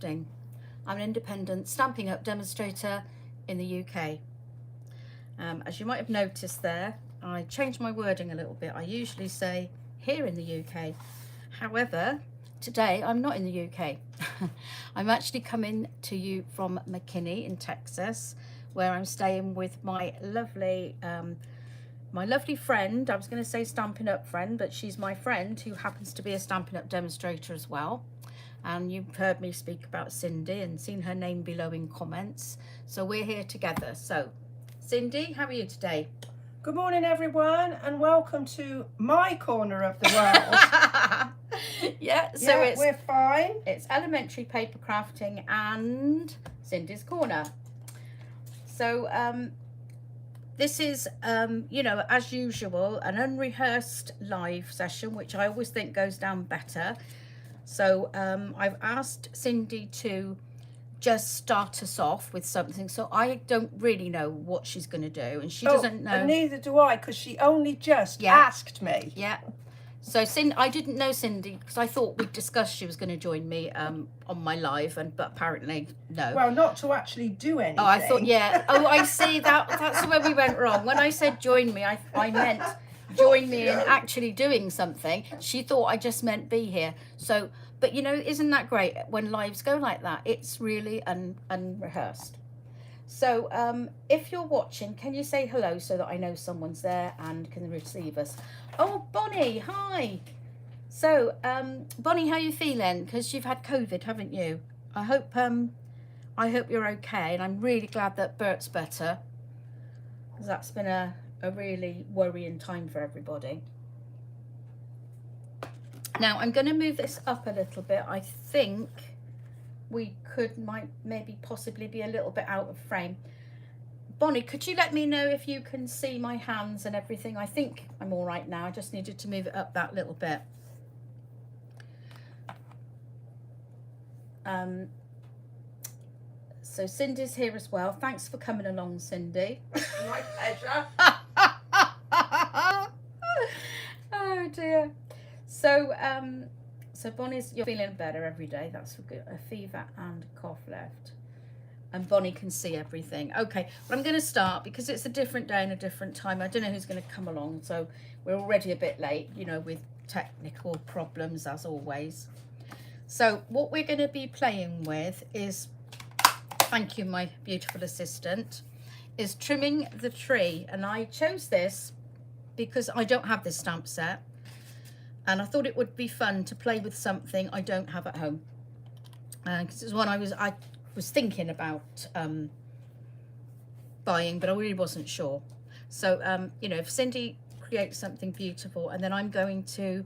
Papercrafting. I'm an independent Stampin' Up demonstrator in the UK. As you might have noticed there, I changed my wording a little bit. I usually say here in the UK. However, today I'm not in the UK. I'm actually coming to you from McKinney in Texas, where I'm staying with my lovely friend. I was going to say Stampin' Up friend, but she's my friend who happens to be a Stampin' Up demonstrator as well. And you've heard me speak about Cindy and seen her name below in comments. So we're here together. So Cindy, how are you today? Good morning, everyone, and welcome to my corner of the world. Yeah, so we're fine. It's Ellymentry Papercrafting and Cindy's Corner. So this is, you know, as usual, an unrehearsed live session, which I always think goes down better. So I've asked Cindy to just start us off with something. So I don't really know what she's going to do, and she doesn't know. And neither do I, because she only just asked me. Yeah. So I didn't know Cindy because I thought we'd discussed she was going to join me on my live, but apparently no. Well, not to actually do anything. Oh, I thought, yeah. Oh, I see. That's where we went wrong. When I said join me, I meant join me in actually doing something. She thought I just meant be here. So, but you know, isn't that great when lives go like that? It's really unrehearsed. So if you're watching, can you say hello so that I know someone's there and can receive us? Oh, Bonnie, hi. So Bonnie, how are you feeling? Because you've had COVID, haven't you? I hope you're okay, and I'm really glad that Bert's better, because that's been a really worrying time for everybody. Now I'm going to move this up a little bit. I think we might possibly be a little bit out of frame. Bonnie, could you let me know if you can see my hands and everything? I think I'm all right now. I just needed to move it up that little bit. So Cindy's here as well. Thanks for coming along, Cindy. My pleasure. Oh dear. So Bonnie's, you're feeling better every day. That's good. A fever and cough left. And Bonnie can see everything. Okay, but I'm going to start because it's a different day and a different time. I don't know who's going to come along, so we're already a bit late, you know, with technical problems as always. So what we're going to be playing with is, thank you, my beautiful assistant, is Trimming the Tree. And I chose this because I don't have this stamp set, and I thought it would be fun to play with something I don't have at home. Because it's one I was thinking about buying, but I really wasn't sure. So you know, if Cindy creates something beautiful, and then I'm going to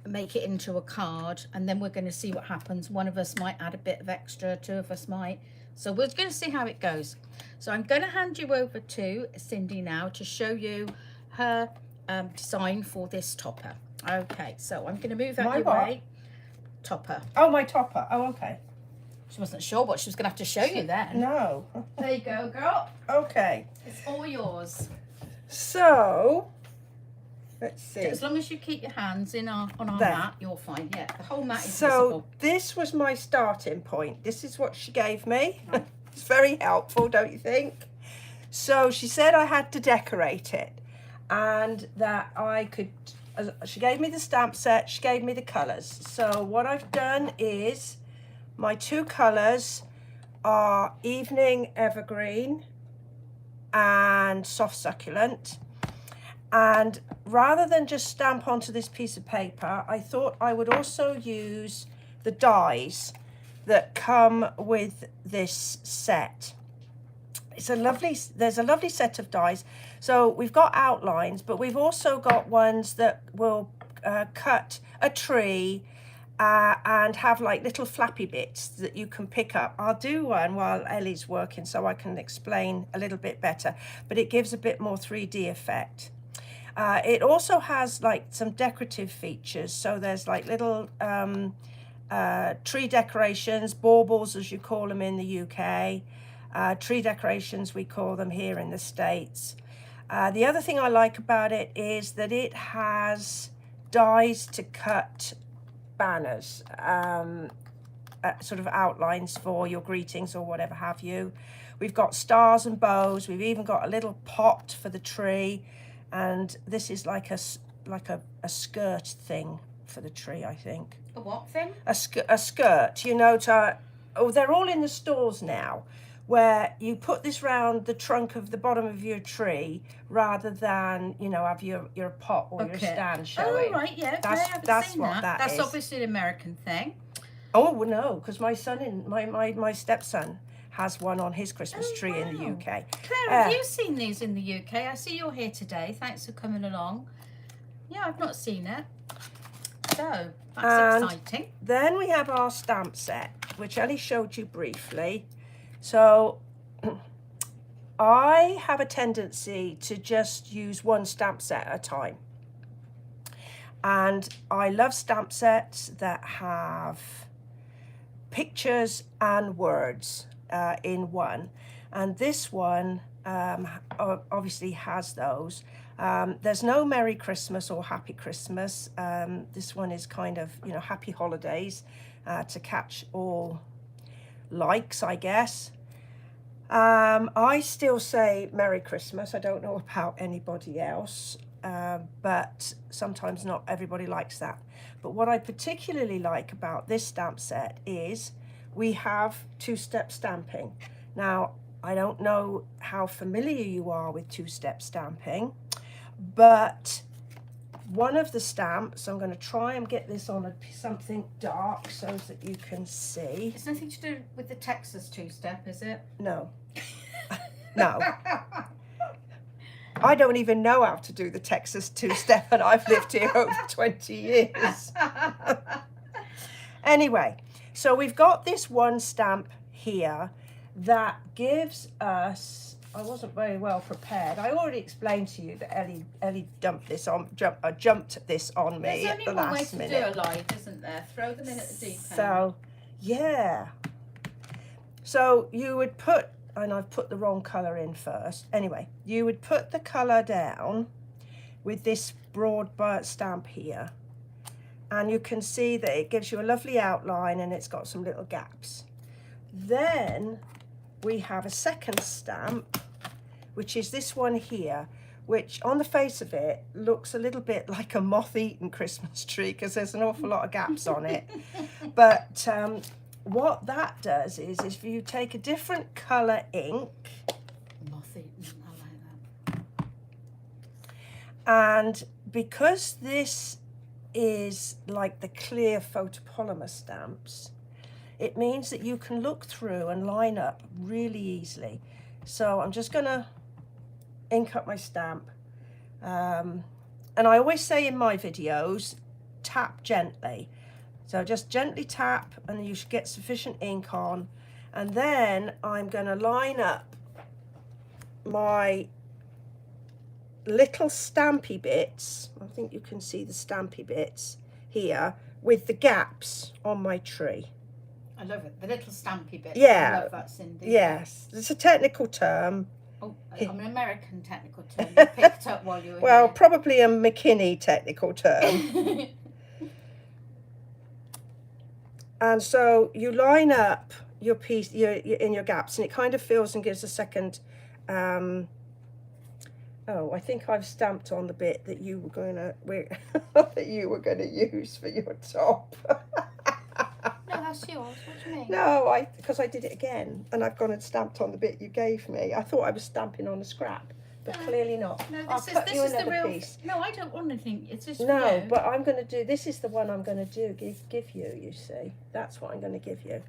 make it into a card, and then we're going to see what happens. One of us might add a bit of extra, two of us might. So we're going to see how it goes. So I'm going to hand you over to Cindy now to show you her design for this topper. Okay, so I'm going to move out your way. Topper. Oh, my topper. Oh, okay. She wasn't sure what she was going to have to show you then. No. There you go, girl. Okay. It's all yours. So, let's see. As long as you keep your hands on our mat, you're fine. Yeah, the whole mat is so visible. This was my starting point. This is what she gave me. It's very helpful, don't you think? So she said I had to decorate it, and that I could. She gave me the stamp set. She gave me the colours. So what I've done is, my two colours are Evening Evergreen and Soft Succulent. And rather than just stamp onto this piece of paper, I thought I would also use the dies that come with this set. There's a lovely set of dies. So we've got outlines, but we've also got ones that will cut a tree and have like little flappy bits that you can pick up. I'll do one while Ellie's working so I can explain a little bit better, but it gives a bit more 3D effect. It also has like some decorative features. So there's like little tree decorations, baubles as you call them in the UK. Tree decorations, we call them here in the States. The other thing I like about it is that it has dies to cut banners. sort of outlines for your greetings or whatever have you. We've got stars and bows. We've even got a little pot for the tree, and this is like a skirt thing for the tree, I think. A what thing? A skirt, you know, they're all in the stores now, where you put this round the trunk of the bottom of your tree rather than, you know, have your pot or your stand showing. Oh, right, yeah, okay, I haven't That's seen what that That's is. obviously an American thing. Oh, well, no, because my stepson has one on his Christmas tree in the UK. Claire, have you seen these in the UK? I see you're here today. Thanks for coming along. Yeah, I've not seen it. So, that's exciting. Then we have our stamp set, which Ellie showed you briefly. So I have a tendency to just use one stamp set at a time. And I love stamp sets that have pictures and words in one. And this one obviously has those. There's no Merry Christmas or Happy Christmas. This one is kind of, you know, Happy Holidays to catch all likes, I guess. I still say Merry Christmas. I don't know about anybody else, but sometimes not everybody likes that. But what I particularly like about this stamp set is we have two-step stamping. Now, I don't know how familiar you are with two-step stamping, but one of the stamps, I'm going to try and get this on something dark so that you can see. It's nothing to do with the Texas two-step, is it? No. No. I don't even know how to do the Texas two-step, and I've lived here over 20 years. Anyway, so we've got this one stamp here that gives us, I wasn't very well prepared. I already explained to you that Ellie jumped this on me at the last minute. There's only one way to do a live, isn't there? Throw them in at the deep end. So, yeah. So you would put, and I've put the wrong colour in first. Anyway, you would put the colour down with this broad stamp here. And you can see that it gives you a lovely outline and it's got some little gaps. Then we have a second stamp, which is this one here, which on the face of it looks a little bit like a moth-eaten Christmas tree because there's an awful lot of gaps on it. But what that does is if you take a different colour ink, Moth-eaten, I like that. and because this is like the clear photopolymer stamps, it means that you can look through and line up really easily. So I'm just going to ink up my stamp. And I always say in my videos, tap gently. So just gently tap and you should get sufficient ink on. And then I'm going to line up my little stampy bits. I think you can see the stampy bits here with the gaps on my tree. I love it. The little stampy bit. Yeah. I love that, Cindy. Yes. It's a technical term. Oh, I'm an American technical term you picked up while you were Well, here. probably a McKinney technical term. And so you line up your piece in your gaps, and it kind of fills and gives a second. Oh, I think I've stamped on the bit that you were going to use for your top. No, that's yours. What do you mean? No, because I did it again, and I've gone and stamped on the bit you gave me. I thought I was stamping on a scrap, but clearly not. No, I'll cut you another the real piece. No, I don't want anything. It's just for No, you. but I'm going to do, this is the one I'm going to do, give you, you see. That's what I'm going to give you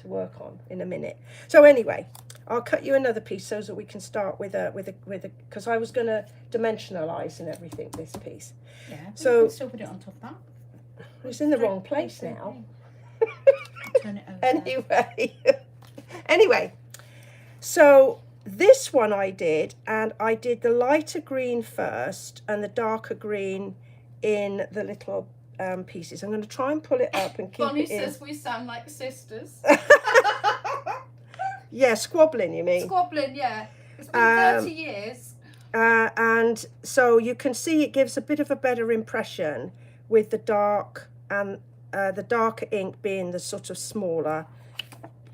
to work on in a minute. So anyway, I'll cut you another piece so that we can start with a, because I was going to dimensionalise and everything, this piece. Yeah, so you can still put it on top of that. It's in the wrong place now. Turn it over. Anyway, so this one I did, and I did the lighter green first and the darker green in the little pieces. I'm going to try and pull it up and keep Bonnie it in. says we sound like sisters. Yeah, squabbling, you mean? Squabbling, yeah. It's been 30 years. And so you can see it gives a bit of a better impression with the dark and the darker ink being the sort of smaller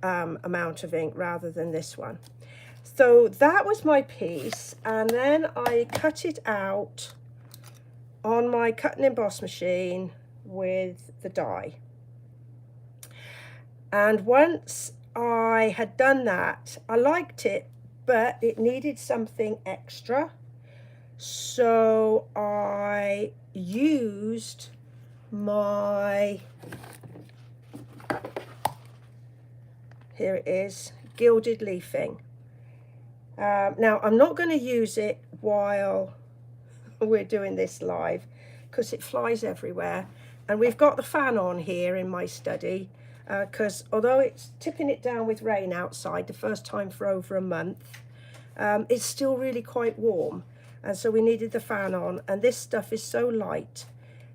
amount of ink rather than this one. So that was my piece, and then I cut it out on my cut and emboss machine with the die. And once I had done that, I liked it, but it needed something extra. So I used my, here it is, gilded leafing. Now I'm not going to use it while we're doing this live because it flies everywhere, and we've got the fan on here in my study because although it's tipping it down with rain outside the first time for over a month, it's still really quite warm, and so we needed the fan on, and this stuff is so light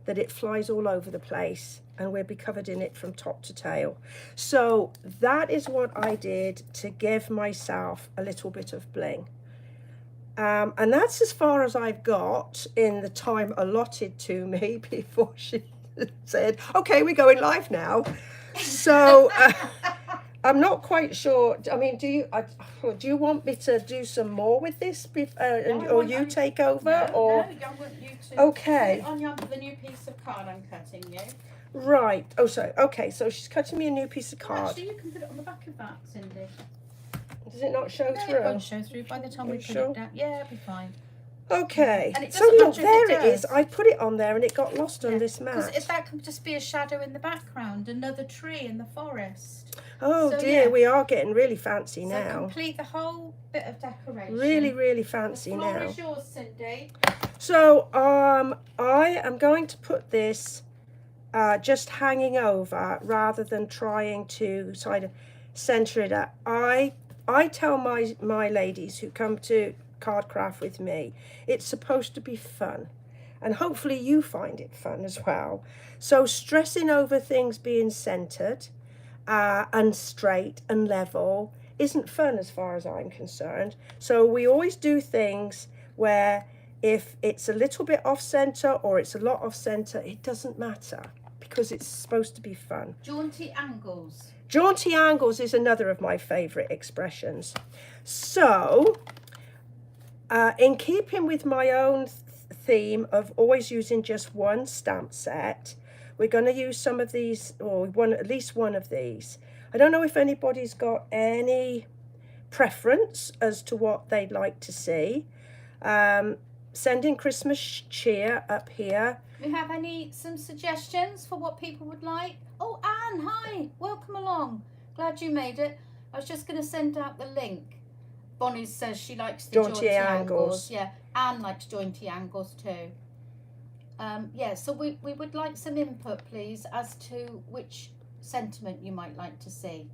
that it flies all over the place and we'll be covered in it from top to tail. So that is what I did to give myself a little bit of bling. And that's as far as I've got in the time allotted to me before she said, okay, we're going live now. So I'm not quite sure. I mean, do you want me to do some more with this, or you take over? No, or no, I want you to okay. put it on the new piece of card I'm cutting you. Right. Oh, sorry. Okay, so she's cutting me a new piece of Well, card. actually, you can put it on the back of that, Cindy. Does it not show No, through? it won't show through by the time we put sure? it down. Yeah, it'll be fine. Okay. And it So doesn't look, matter if there it it is. does. I put it on there and it got lost on this mat. Because that could just be a shadow in the background, another tree in the forest. Oh So, dear, yeah. we are getting really fancy So now. complete the whole bit of decoration. Really, really The fancy floor now. is yours, Cindy. So I am going to put this just hanging over rather than trying to sort of center it up. I tell my ladies who come to card craft with me, it's supposed to be fun, and hopefully you find it fun as well. So stressing over things being centered and straight and level isn't fun as far as I'm concerned. So we always do things where if it's a little bit off center or it's a lot off center, it doesn't matter because it's supposed to be fun. Jaunty angles. Jaunty angles is another of my favorite expressions. So in keeping with my own theme of always using just one stamp set, we're going to use some of these, or at least one of these. I don't know if anybody's got any preference as to what they'd like to see. Sending Christmas cheer up here. We have some suggestions for what people would like? Oh, Anne, hi, welcome along. Glad you made it. I was just going to send out the link. Bonnie says she likes the jaunty angles. Yeah, Anne likes jaunty angles too. Yeah, so we would like some input, please, as to which sentiment you might like to see.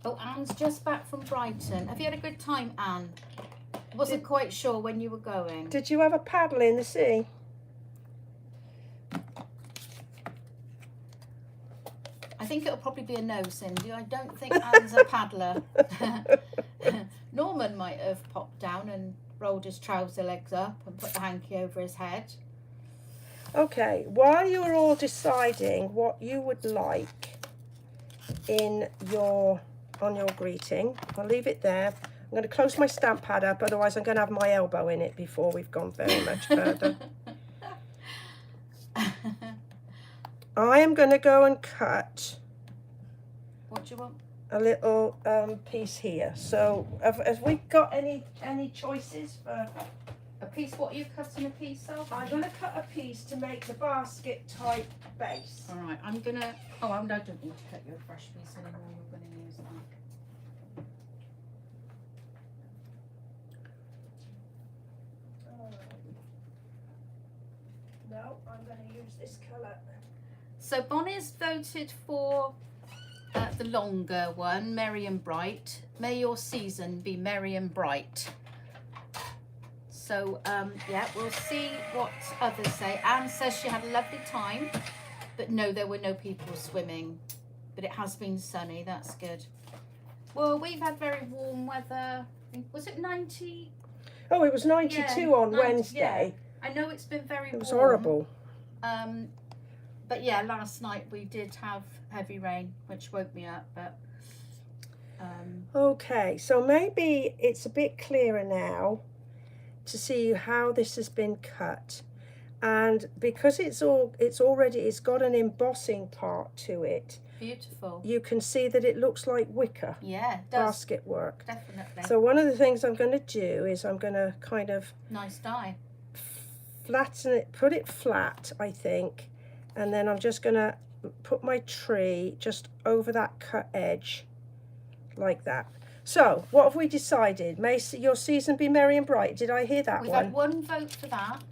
Oh, Anne's just back from Brighton. Have you had a good time, Anne? Wasn't quite sure when you were going. Did you have a paddle in the sea? I think it'll probably be a no, Cindy. I don't think Anne's a paddler. Norman might have popped down and rolled his trouser legs up and put the hanky over his head. Okay, while you're all deciding what you would like on your greeting, I'll leave it there. I'm going to close my stamp pad up, otherwise I'm going to have my elbow in it before we've gone very much further. I am going to go and cut. What do you want? A little piece here. So have we got any choices for a piece? What are you cutting a piece of? I'm going to cut a piece to make the basket type base. All right, I'm going to, I don't need to cut you a fresh piece anymore. You're going to use that. No, I'm going to use this colour. So Bonnie's voted for the longer one, Merry and Bright. May your season be merry and bright. So yeah, we'll see what others say. Anne says she had a lovely time, but no, there were no people swimming. But it has been sunny, that's good. Well, we've had very warm weather. Was it 90? Oh, it was 92 on 90, Wednesday. Yeah. I know it's been very warm. It was horrible. But yeah, last night we did have heavy rain, which woke me up. But okay, so maybe it's a bit clearer now to see how this has been cut, and because it's got an embossing part to it. Beautiful. You can see that it looks like wicker. Yeah, it does. Basket work. Definitely. So one of the things I'm going to do is I'm going to kind of nice dye. Flatten it, put it flat, I think, and then I'm just going to put my tree just over that cut edge, like that. So what have we decided? May your season be merry and bright. Did I hear that We've one? had one vote for that.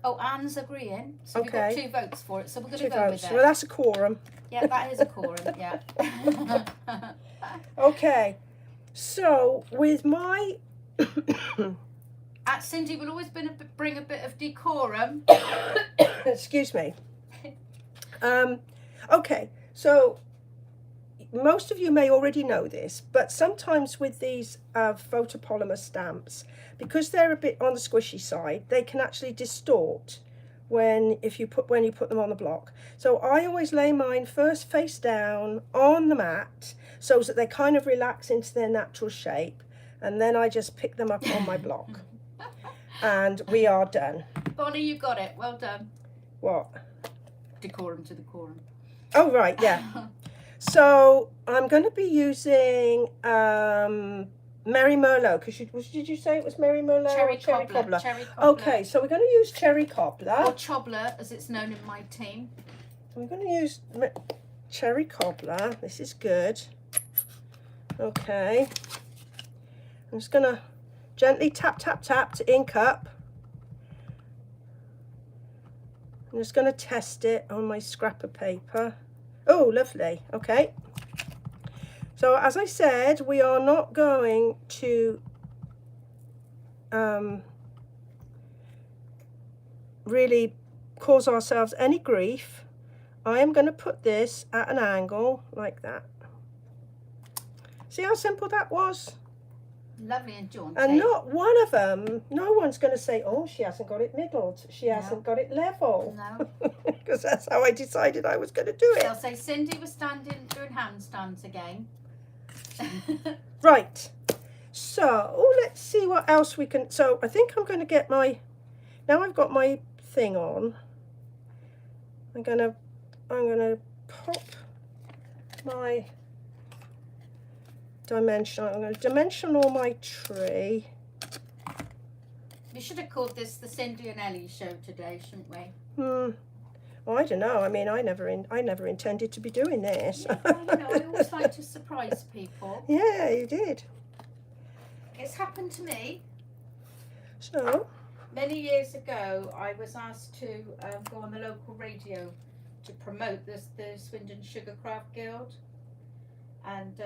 Oh, Anne's agreeing. So Okay. we've got 2 votes for it. So we're going to Two go votes. with it. Well, that's a quorum. Yeah, that is a quorum. Yeah. Okay. So with my Cindy will always bring a bit of decorum. excuse me. Okay. So most of you may already know this, but sometimes with these photopolymer stamps, because they're a bit on the squishy side, they can actually distort when you put them on the block. So I always lay mine first face down on the mat so that they kind of relax into their natural shape, and then I just pick them up on my block. And we are done. Bonnie, you got it. Well done. What? Decorum to the quorum. Oh, right, yeah. So I'm going to be using Merry Merlot, because did you say it was Merry Merlot? Cherry cobbler. Cherry cobbler. Okay, so we're going to use cherry cobbler. Or chobbler, as it's known in my team. We're going to use cherry cobbler. This is good. Okay. I'm just going to gently tap, tap, tap to ink up. I'm just going to test it on my scrap of paper. Oh, lovely. Okay. So as I said, we are not going to really cause ourselves any grief. I am going to put this at an angle like that. See how simple that was? Lovely and jaunty. And not one of them, no one's going to say, oh, she hasn't got it middled. She hasn't got it level. No. Because that's how I decided I was going to do it. They'll say Cindy was doing handstands again. Right. So let's see what else we can. So I think I'm going to get my, now I've got my thing on. I'm going to pop my dimension. I'm going to dimensional my tree. We should have called this the Cindy and Ellie show today, shouldn't we? Well, I don't know. I mean, I never intended to be doing this. Yeah, well, you know, I always like to surprise people. Yeah, you did. It's happened to me. So many years ago, I was asked to go on the local radio to promote the Swindon Sugarcraft Guild, and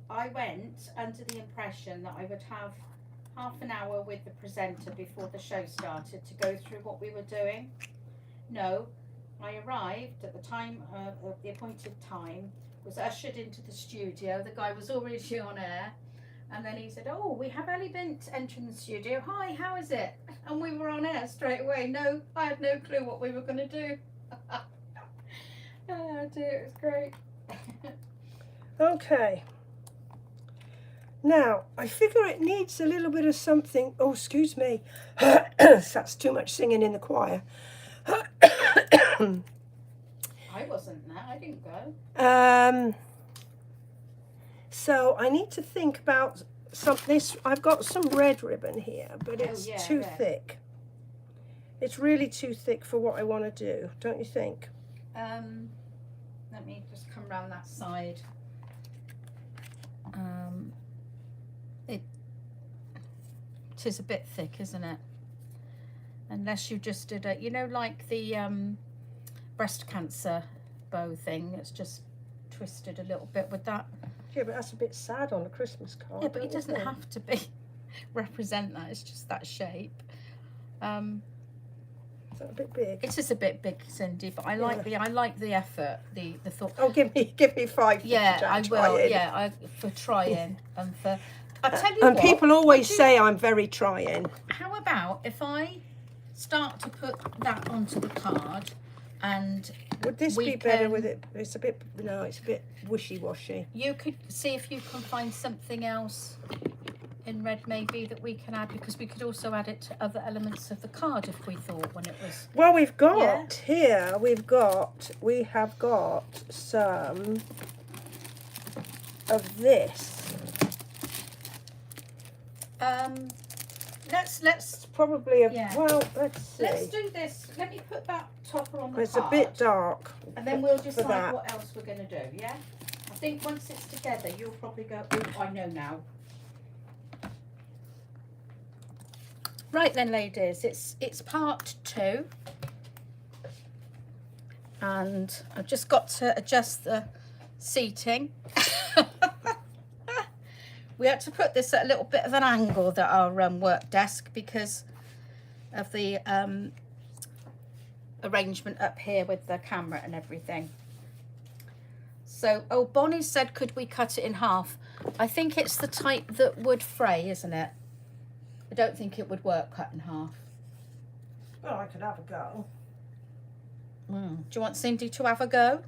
I went under the impression that I would have half an hour with the presenter before the show started to go through what we were doing. No, I arrived at the time of the appointed time, was ushered into the studio. The guy was already on air, and then he said, oh, we have Ellyment entering the studio. Hi, how is it? And we were on air straight away. No, I had no clue what we were going to do. Oh dear, it was great. okay. Now, I figure it needs a little bit of something. Oh, excuse me. That's too much singing in the choir. I wasn't there. I didn't go. So I need to think about this. I've got some red ribbon here, but it's too thick. It's really too thick for what I want to do, don't you think? Let me just come round that side. It is a bit thick, isn't it? Unless you just did it, you know, like the breast cancer bow thing. It's just twisted a little bit with that. Yeah, but that's a bit sad on a Christmas card. Yeah, but it doesn't have to be represent that. It's just that shape. Is that a bit big? It is a bit big, Cindy, but I like the effort, the thought. Oh, give me 5. Yeah, I will. Yeah, for trying and for. I tell you and what, people always say I'm very trying. How about if I start to put that onto the card, and Would this we be better can- with it? It's a bit, no, it's a bit wishy-washy. you could see if you can find something else in red maybe that we can add, because we could also add it to other elements of the card if we thought when it was. Well, we've got here, we have got some of this. Let's Probably, Yeah. well, let's see. let's do this. Let me put that topper on the It's card, a bit dark. and then we'll for decide that. what else we're going to do. Yeah, I think once it's together, you'll probably go, oh, I know now. Right then, ladies, it's part 2, and I've just got to adjust the seating. We had to put this at a little bit of an angle, that our work desk, because of the arrangement up here with the camera and everything. So, oh, Bonnie said, could we cut it in half? I think it's the type that would fray, isn't it? I don't think it would work cut in half. Well, I could have a go. Do you want Cindy to have a go?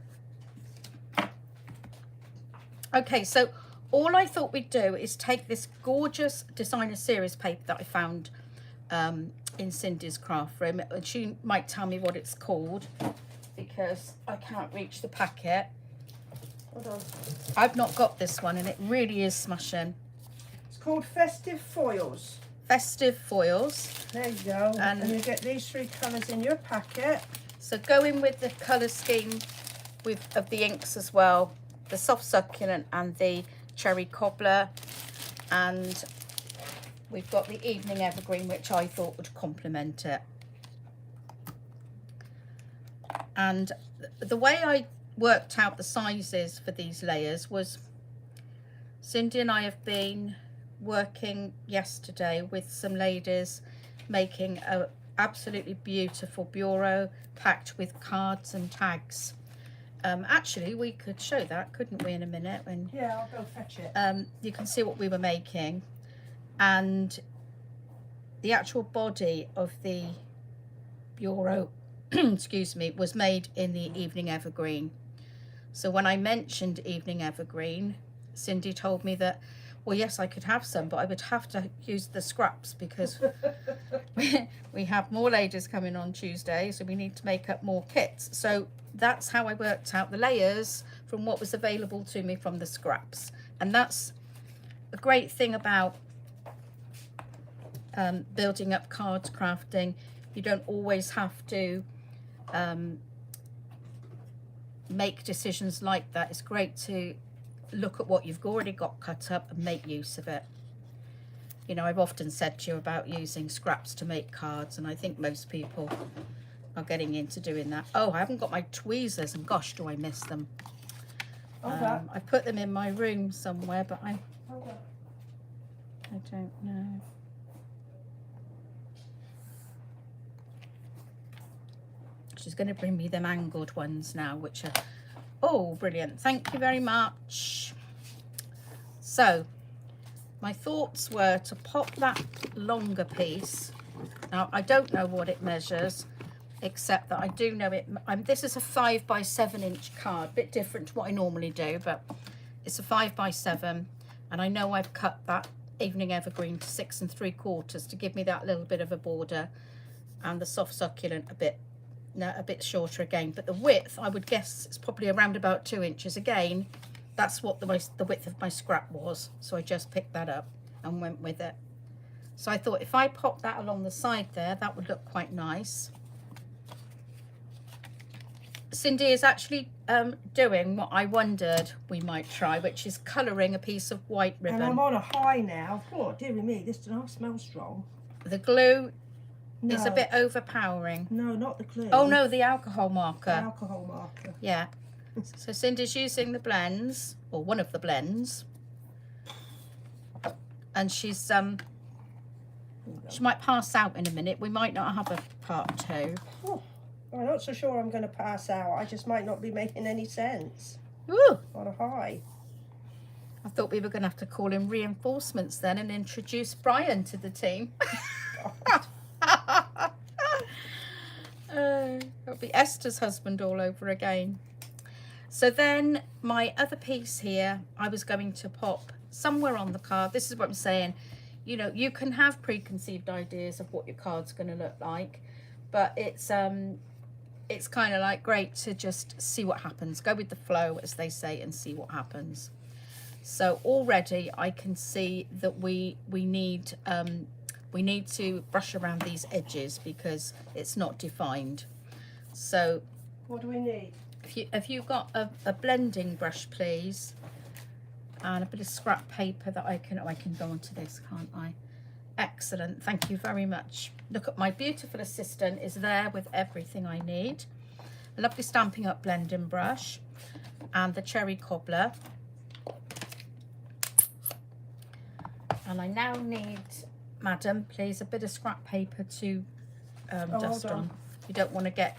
Okay, so all I thought we'd do is take this gorgeous designer series paper that I found in Cindy's craft room, and she might tell me what it's called because I can't reach the packet. Hold on. I've not got this one, and it really is smashing. It's called Festive Foils. Festive Foils. There you go. And you get these 3 colours in your packet. So go in with the colour scheme of the inks as well, the soft succulent and the cherry cobbler, and we've got the evening evergreen, which I thought would complement it. And the way I worked out the sizes for these layers was, Cindy and I have been working yesterday with some ladies making a absolutely beautiful bureau packed with cards and tags. Actually, we could show that, couldn't we, in a minute? When Yeah, I'll go fetch it. you can see what we were making, and the actual body of the bureau excuse me, was made in the evening evergreen. So when I mentioned evening evergreen, Cindy told me that, well, yes, I could have some, but I would have to use the scraps because we have more ladies coming on Tuesday, so we need to make up more kits. So that's how I worked out the layers from what was available to me from the scraps. And that's a great thing about building up cards crafting. You don't always have to make decisions like that. It's great to look at what you've already got cut up and make use of it. You know, I've often said to you about using scraps to make cards, and I think most people are getting into doing that. Oh, I haven't got my tweezers, and gosh, do I miss them. I put them in my room somewhere, but I don't know. She's going to bring me them angled ones now, which are, oh, brilliant. Thank you very much. So my thoughts were to pop that longer piece. Now, I don't know what it measures, except that I do know it. This is a 5 by 7 inch card, a bit different to what I normally do, but it's a 5 by 7. And I know I've cut that evening evergreen to 6 3/4 to give me that little bit of a border, and the soft succulent a bit shorter again. But the width, I would guess, it's probably around about 2 inches. Again, that's what the width of my scrap was, so I just picked that up and went with it. So I thought if I pop that along the side there, that would look quite nice. Cindy is actually doing what I wondered we might try, which is colouring a piece of white ribbon. And I'm on a high now. Oh, dear me, this does not smell strong. The glue No. is a bit overpowering. No, not the glue. Oh no, the alcohol marker. The alcohol marker. Yeah. So Cindy's using the blends, or one of the blends, and she's she might pass out in a minute. We might not have a part 2. Oh, I'm not so sure I'm going to pass out. I just might not be making any sense. Ooh, On a high. I thought we were going to have to call in reinforcements then and introduce Brian to the team. It'll be Esther's husband all over again. So then my other piece here, I was going to pop somewhere on the card. This is what I'm saying. You know, you can have preconceived ideas of what your card's going to look like, but it's kind of like great to just see what happens. Go with the flow, as they say, and see what happens. So already I can see that we need to brush around these edges because it's not defined. So What do we need? If you've got a blending brush, please, and a bit of scrap paper that I can go onto this, can't I? Excellent, thank you very much. Look at my beautiful assistant is there with everything I need. A lovely Stampin' Up blending brush and the cherry cobbler. And I now need, madam, please, a bit of scrap paper to dust on. You don't want to get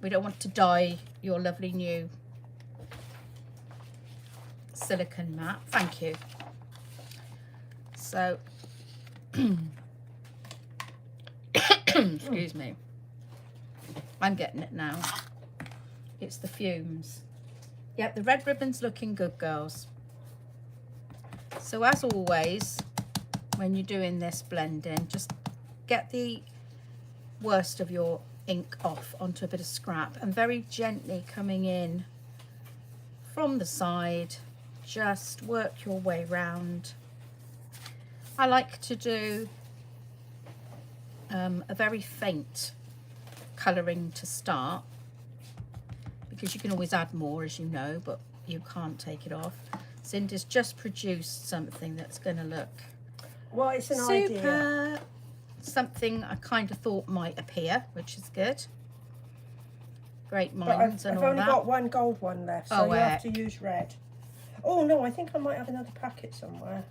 we don't want to dye your lovely new silicone mat. Thank you. So excuse me, I'm getting it now. It's the fumes. Yep, the red ribbon's looking good, girls. So as always, when you're doing this blending, just get the worst of your ink off onto a bit of scrap and very gently coming in from the side, just work your way round. I like to do a very faint colouring to start, because you can always add more, as you know, but you can't take it off. Cindy's just produced something that's going to look Well, it's an idea. Something I kind of thought might appear, which is good. Great But minds and I've all only that. got one gold one left, so Oh, you have to use red. Oh no, I think I might have another packet somewhere.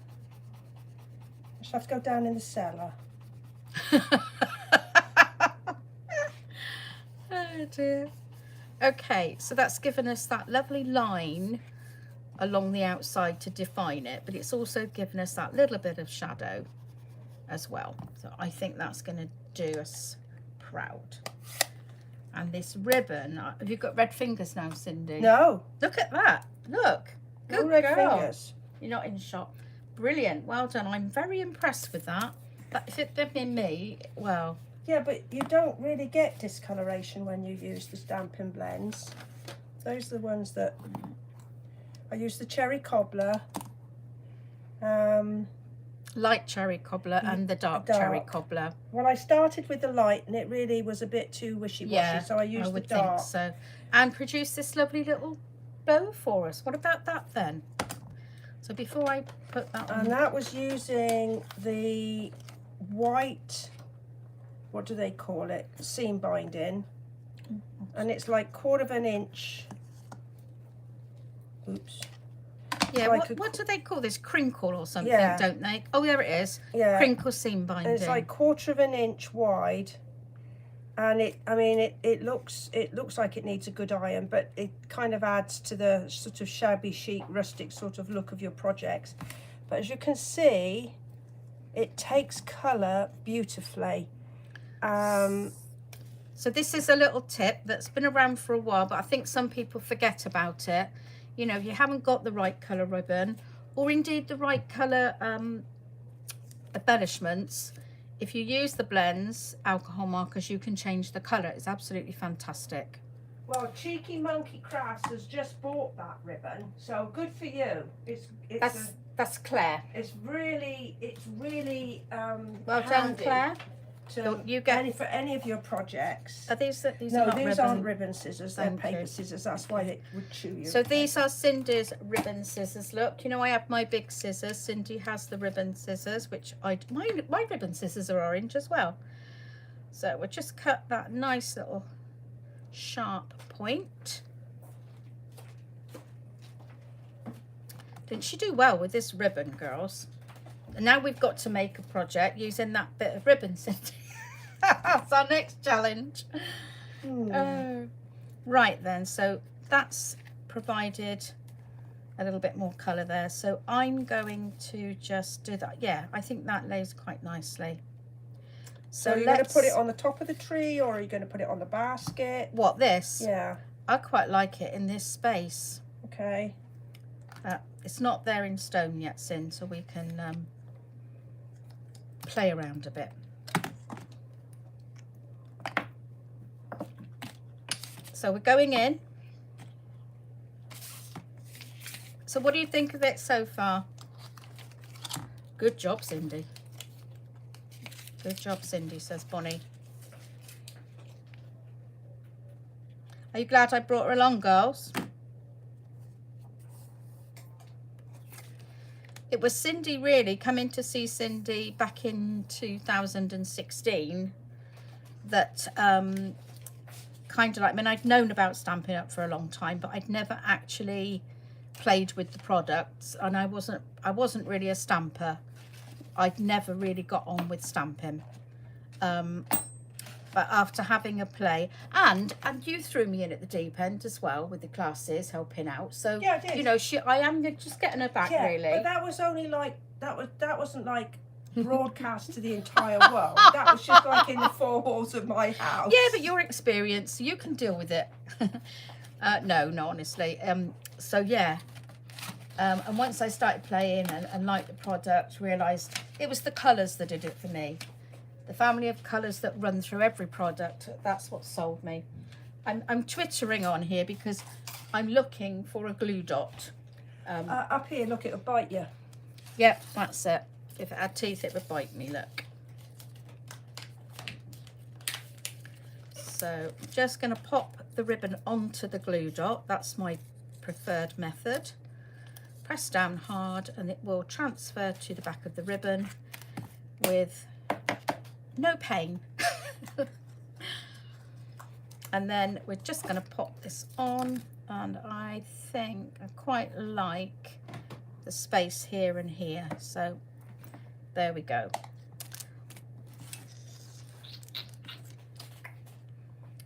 I just have to go down in the cellar. Oh dear. Okay, so that's given us that lovely line along the outside to define it, but it's also given us that little bit of shadow as well. So I think that's going to do us proud. And this ribbon, have you got red fingers now, Cindy? No. Look at that. Look. No Good red girl. fingers. You're not in shot. Brilliant. Well done. I'm very impressed with that. But if it had been me, well. Yeah, but you don't really get discoloration when you use the Stampin' blends. Those are the ones that I use. The cherry cobbler, Light cherry cobbler and the dark cherry cobbler. Well, I started with the light and it really was a bit too wishy-washy, Yeah, so I used the think dark. so. And produce this lovely little bow for us. What about that then? So before I put that on. And that was using the white, what do they call it? Seam binding. And it's like 1/4 inch. Oops. Yeah, like what do they call this? Crinkle or something, Yeah. don't they? Oh, there it is. Yeah. Crinkle seam binding. And it's like 1/4 inch wide. And it looks like it needs a good iron, but it kind of adds to the sort of shabby chic rustic sort of look of your projects. But as you can see, it takes colour beautifully. So this is a little tip that's been around for a while, but I think some people forget about it. You know, if you haven't got the right colour ribbon, or indeed the right colour embellishments, if you use the blends, alcohol markers, you can change the colour. It's absolutely fantastic. Well, Cheeky Monkey Crafts has just bought that ribbon, so good for you. That's Claire. It's really Well done, handy Claire. to You get for any of your projects. Are these No, are not these ribbon. aren't ribbon scissors. They're Thank paper you. scissors. That's why they would chew you. So these are Cindy's ribbon scissors. Look, you know, I have my big scissors. Cindy has the ribbon scissors, which my ribbon scissors are orange as well. So we'll just cut that nice little sharp point. Didn't she do well with this ribbon, girls? And now we've got to make a project using that bit of ribbon, Cindy. That's our next challenge. Right then, so that's provided a little bit more colour there. So I'm going to just do that. Yeah, I think that lays quite nicely. So you're going to put it on the top of the tree, or are you going to put it on the basket? What, this? Yeah. Are you going to put it on the top of the tree, or are you going to put it on the basket? What, this? Yeah. I quite like it in this space. Okay. It's not there in stone yet, Sin, so we can play around a bit. So we're going in. So what do you think of it so far? Good job, Cindy. Good job, Cindy, says Bonnie. Are you glad I brought her along, girls? It was Cindy, really, coming to see Cindy back in 2016 that kind of like, I mean, I'd known about Stampin' Up for a long time, but I'd never actually played with the products, and I wasn't really a stamper. I'd never really got on with stamping. But after having a play, and you threw me in at the deep end as well with the classes, helping out. So yeah, I did. you know, I am just getting her back, yeah, really. But that was only like that wasn't like broadcast to the entire world. That was just like in the four walls of my house. Yeah, but your experience, you can deal with it. No, honestly. So yeah. And once I started playing and liked the product, realised it was the colours that did it for me. The family of colours that run through every product, that's what sold me. I'm twittering on here because I'm looking for a glue dot. Up here, look, it'll bite you. Yep, that's it. If it had teeth, it would bite me, look. So I'm just going to pop the ribbon onto the glue dot. That's my preferred method. Press down hard and it will transfer to the back of the ribbon with no pain. And then we're just going to pop this on, and I think I quite like the space here and here, so there we go.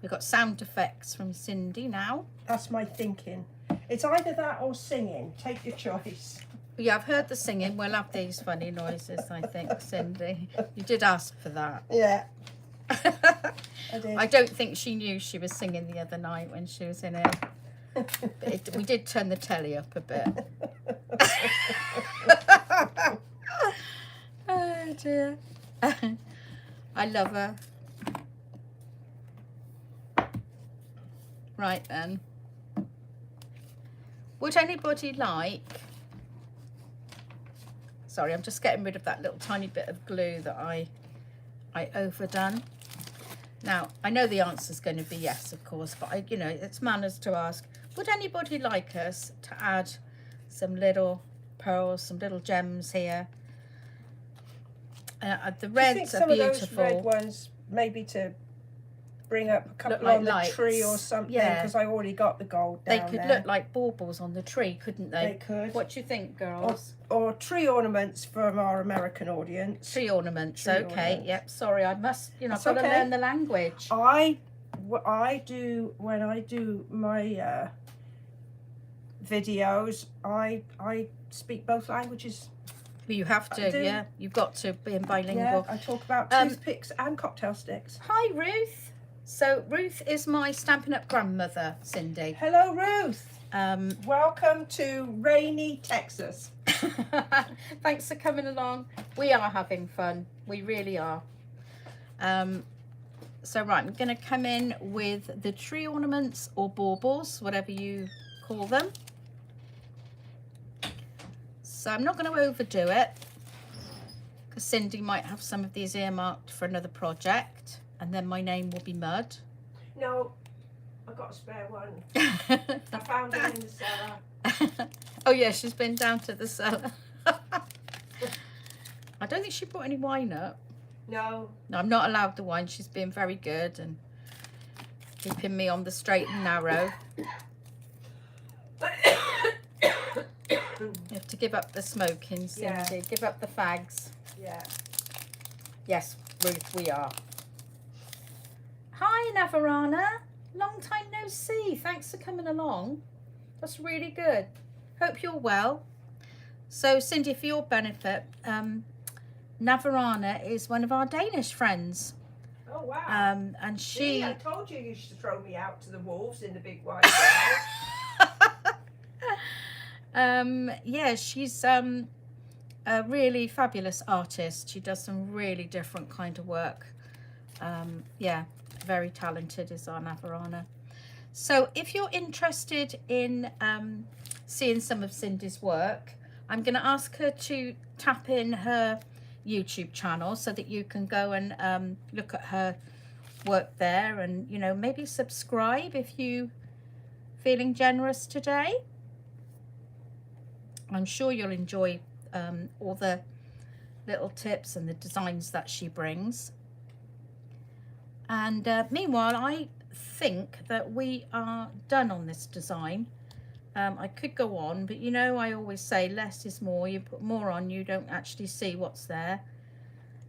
We've got sound effects from Cindy now. That's my thinking. It's either that or singing. Take your choice. Yeah, I've heard the singing. We'll have these funny noises, I think, Cindy. You did ask for that. Yeah. I did. I don't think she knew she was singing the other night when she was in here. But we did turn the telly up a bit. Oh dear. I love her. Right then. Would anybody like... Sorry, I'm just getting rid of that little tiny bit of glue that I overdone. Now, I know the answer's going to be yes, of course, but you know, it's manners to ask, would anybody like us to add some little pearls, some little gems here? The reds are beautiful. Some of those red ones, maybe to bring up a couple like on the lights. tree or something, Yeah. because I already got the gold They down could there. look like baubles on the tree, couldn't they? They could. What do you think, girls? Or tree ornaments from our American audience. Tree ornaments, Tree okay. ornaments. Yep, sorry, I must, you know, I've That's got to okay. learn the language. What I do when I do my videos, I speak both languages. You have I to, do. yeah. You've got to be bilingual. Yeah, I talk about toothpicks and cocktail sticks. Hi, Ruth. So Ruth is my Stampin' Up grandmother, Cindy. Hello, Ruth. Welcome to rainy Texas. Thanks for coming along. We are having fun. We really are. So right, I'm going to come in with the tree ornaments or baubles, whatever you call them. So I'm not going to overdo it because Cindy might have some of these earmarked for another project, and then my name will be Mud. No, I've got a spare one. I found it in the cellar. Oh yeah, she's been down to the cellar. I don't think she brought any wine up. No. No, I'm not allowed the wine. She's been very good and keeping me on the straight and narrow. You have to give up the smoking, Cindy. Yeah. Give up the fags. Yeah. Yes, Ruth, we are. Hi, Navarana. Long time no see. Thanks for coming along. That's really good. Hope you're well. So, Cindy, for your benefit, Navarana is one of our Danish friends. Oh wow. And See, she I told you should throw me out to the wolves in the big wide world. yeah, she's a really fabulous artist. She does some really different kind of work. Yeah, very talented is our Navarana. So if you're interested in seeing some of Cindy's work, I'm going to ask her to tap in her YouTube channel so that you can go and look at her work there, and, you know, maybe subscribe if you feeling generous today. I'm sure you'll enjoy all the little tips and the designs that she brings. And meanwhile, I think that we are done on this design. I could go on, but you know, I always say less is more. You put more on, you don't actually see what's there.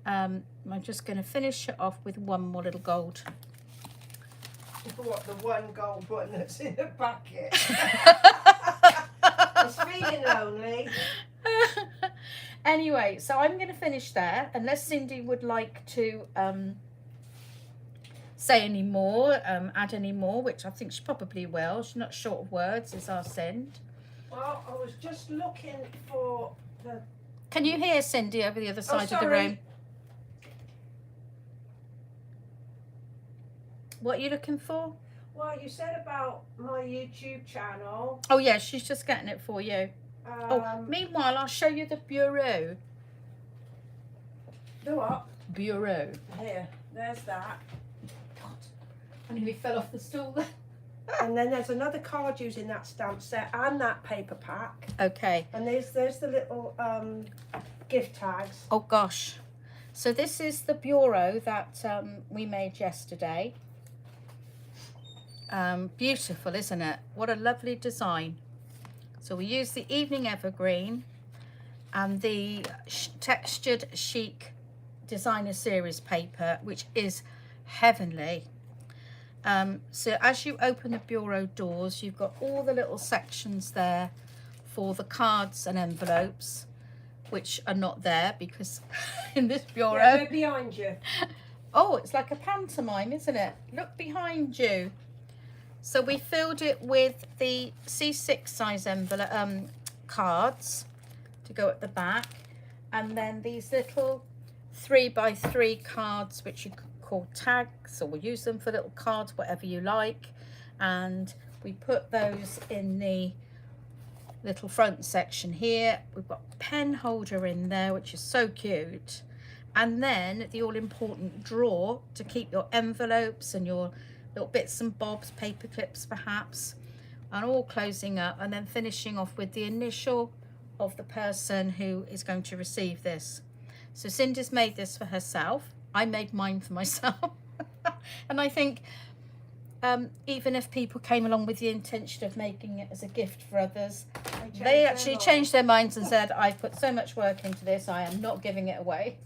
I'm just going to finish it off with one more little gold. What, the one gold one that's in the bucket? It's feeling lonely. Anyway, so I'm going to finish there, unless Cindy would like to say any more, add any more, which I think she probably will. She's not short of words, is our Cindy. Well, I was just looking for the... Can you hear Cindy over the other side of the room? What are you looking for? Well, you said about my YouTube channel. Oh yeah, she's just getting it for you. Meanwhile, I'll show you the bureau. The what? Bureau. Here, there's that. God, I nearly fell off the stool there. And then there's another card using that stamp set and that paper pack. Okay. And there's the little gift tags. Oh gosh. So this is the bureau that we made yesterday. Beautiful, isn't it? What a lovely design. So we used the Evening Evergreen and the textured chic designer series paper, which is heavenly. So as you open the bureau doors, you've got all the little sections there for the cards and envelopes, which are not there because in this bureau. Yeah, they're behind you. Oh, it's like a pantomime, isn't it? Look behind you. So we filled it with the C6 size envelope cards to go at the back, and then these little 3x3 cards, which you could call tags, or we'll use them for little cards, whatever you like. And we put those in the little front section here. We've got a pen holder in there, which is so cute, and then the all-important drawer to keep your envelopes and your little bits and bobs, paper clips perhaps, and all closing up, and then finishing off with the initial of the person who is going to receive this. So Cindy's made this for herself. I made mine for myself. And I think even if people came along with the intention of making it as a gift for others, they actually changed their minds and said, I've put so much work into this, I am not giving it away.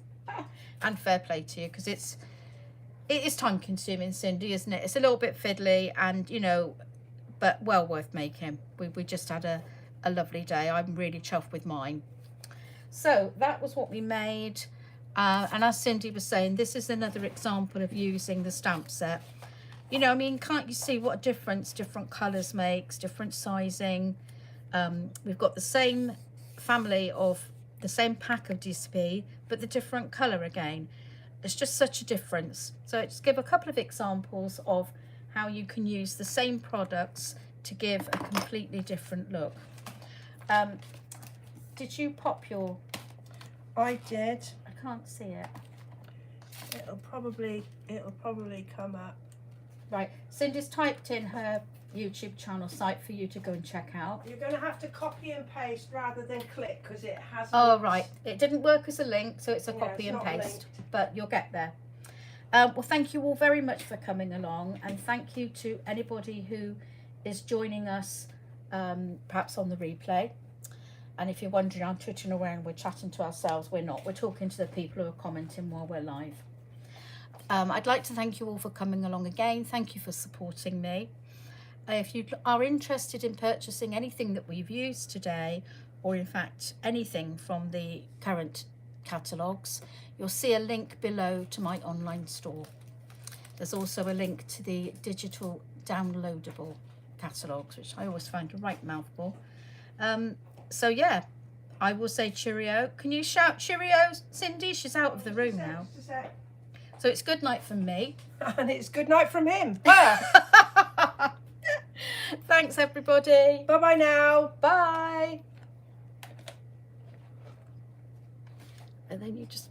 And fair play to you, because it is time consuming, Cindy, isn't it? It's a little bit fiddly, and you know, but well worth making. We just had a lovely day. I'm really chuffed with mine. So that was what we made. And as Cindy was saying, this is another example of using the stamp set. You know, I mean, can't you see what a difference different colours makes, different sizing? We've got the same family of the same pack of DSP, but the different colour again. It's just such a difference. So just give a couple of examples of how you can use the same products to give a completely different look. Did you pop your... I did. I can't see it. It'll probably come up. Right, Cindy's typed in her YouTube channel site for you to go and check out. You're going to have to copy and paste rather than click, because it has... Oh, right. It didn't work as a link, so it's a Yeah, copy it's and not paste. linked. But you'll get there. Well, thank you all very much for coming along, and thank you to anybody who is joining us, perhaps on the replay. And if you're wondering, I'm twitching around, we're chatting to ourselves. We're not. We're talking to the people who are commenting while we're live. I'd like to thank you all for coming along again. Thank you for supporting me. If you are interested in purchasing anything that we've used today, or in fact anything from the current catalogues, you'll see a link below to my online store. There's also a link to the digital downloadable catalogues, which I always find a right mouthful. So yeah, I will say cheerio. Can you shout cheerio, Cindy? She's out of the room now. So it's good night from me. And it's good night from him. Thanks, everybody. Bye-bye now. Bye. And then you just